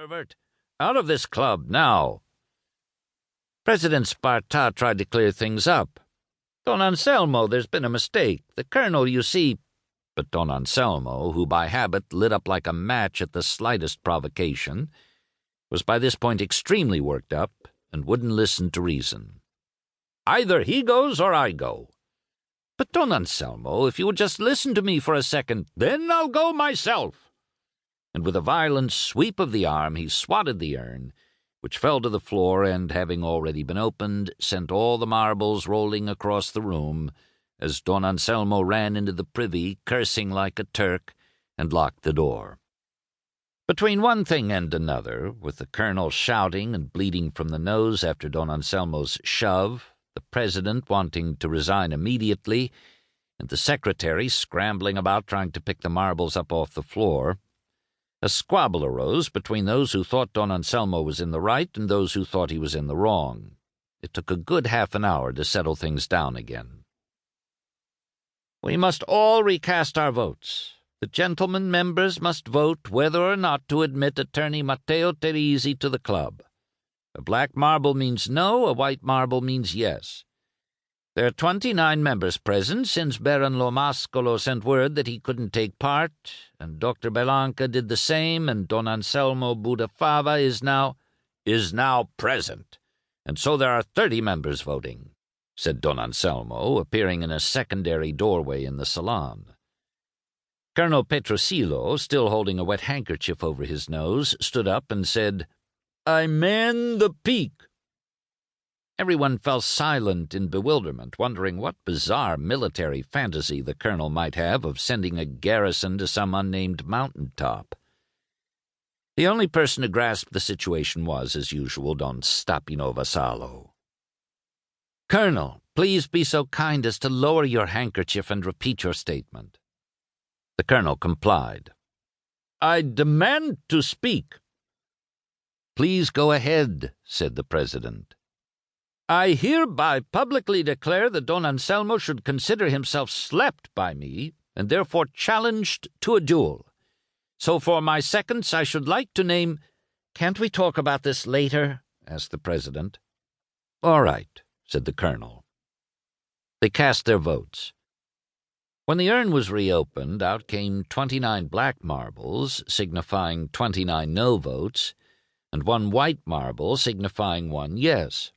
pervert! Out of this club, now!" President Sparta tried to clear things up. "Don Anselmo, there's been a mistake. The colonel, you see—" But Don Anselmo, who by habit lit up like a match at the slightest provocation, was by this point extremely worked up and wouldn't listen to reason. "Either he goes or I go." "But, Don Anselmo, if you would just listen to me for a second—" "Then I'll go myself." And with a violent sweep of the arm he swatted the urn, which fell to the floor and, having already been opened, sent all the marbles rolling across the room as Don Anselmo ran into the privy, cursing like a Turk, and locked the door. Between one thing and another, with the colonel shouting and bleeding from the nose after Don Anselmo's shove, the president wanting to resign immediately, and the secretary scrambling about trying to pick the marbles up off the floor, a squabble arose between those who thought Don Anselmo was in the right and those who thought he was in the wrong. It took a good half an hour to settle things down again. "We must all recast our votes. The gentlemen members must vote whether or not to admit attorney Matteo Teresi to the club. A black marble means no, a white marble means yes. There are 29 members present, since Baron Lomascolo sent word that he couldn't take part, and Dr. Belanca did the same, and Don Anselmo Budafava is now present, and so there are 30 members voting," said Don Anselmo, appearing in a secondary doorway in the salon. Colonel Petrosilo, still holding a wet handkerchief over his nose, stood up and said, "I man the peak." Everyone fell silent in bewilderment, wondering what bizarre military fantasy the colonel might have of sending a garrison to some unnamed mountain-top. The only person to grasp the situation was, as usual, Don Stapino Vassallo. "Colonel, please be so kind as to lower your handkerchief and repeat your statement." The colonel complied. "I demand to speak." "Please go ahead," said the president. "I hereby publicly declare that Don Anselmo should consider himself slept by me, and therefore challenged to a duel. So for my seconds I should like to name—" "Can't we talk about this later?" asked the president. "All right," said the colonel. They cast their votes. When the urn was reopened, out came 29 black marbles, signifying 29 no votes, and 1 white marble, signifying 1 yes.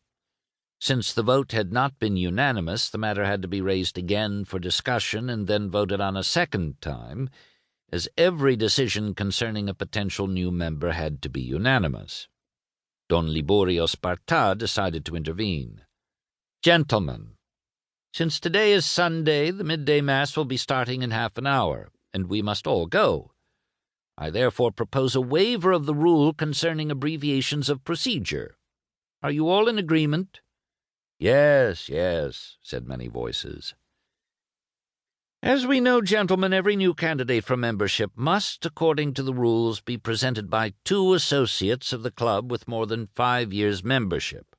Since the vote had not been unanimous, the matter had to be raised again for discussion and then voted on a second time, as every decision concerning a potential new member had to be unanimous. Don Liborio Sparta decided to intervene. "Gentlemen, since today is Sunday, the midday mass will be starting in half an hour, and we must all go. I therefore propose a waiver of the rule concerning abbreviations of procedure. Are you all in agreement?" "Yes, yes," said many voices. "As we know, gentlemen, every new candidate for membership must, according to the rules, be presented by 2 associates of the club with more than 5 years' membership.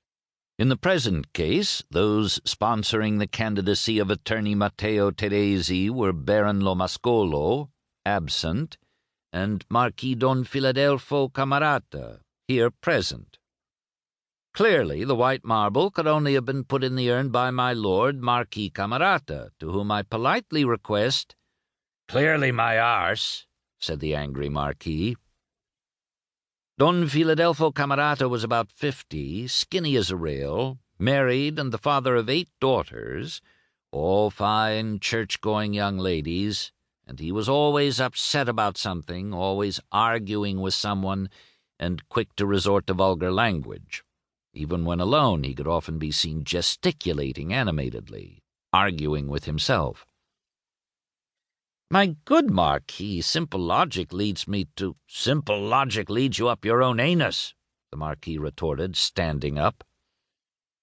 In the present case, those sponsoring the candidacy of attorney Matteo Teresi were Baron Lomascolo, absent, and Marquis Don Filadelfo Camarata, here present. Clearly, the white marble could only have been put in the urn by my lord, Marquis Camarata, to whom I politely request—" "Clearly my arse," said the angry Marquis. Don Filadelfo Camarata was about 50, skinny as a rail, married and the father of 8 daughters, all fine church-going young ladies, and he was always upset about something, always arguing with someone, and quick to resort to vulgar language. Even when alone, he could often be seen gesticulating animatedly, arguing with himself. "My good Marquis, simple logic leads me to—" "Simple logic leads you up your own anus," the Marquis retorted, standing up.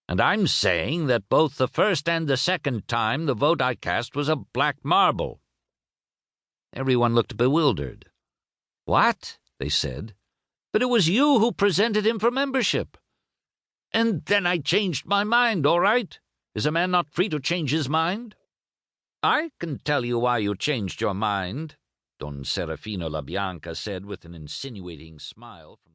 "And I'm saying that both the first and the second time the vote I cast was a black marble." Everyone looked bewildered. "What?" they said. "But it was you who presented him for membership." "And then I changed my mind, all right. Is a man not free to change his mind?" "I can tell you why you changed your mind," Don Serafino LaBianca said with an insinuating smile from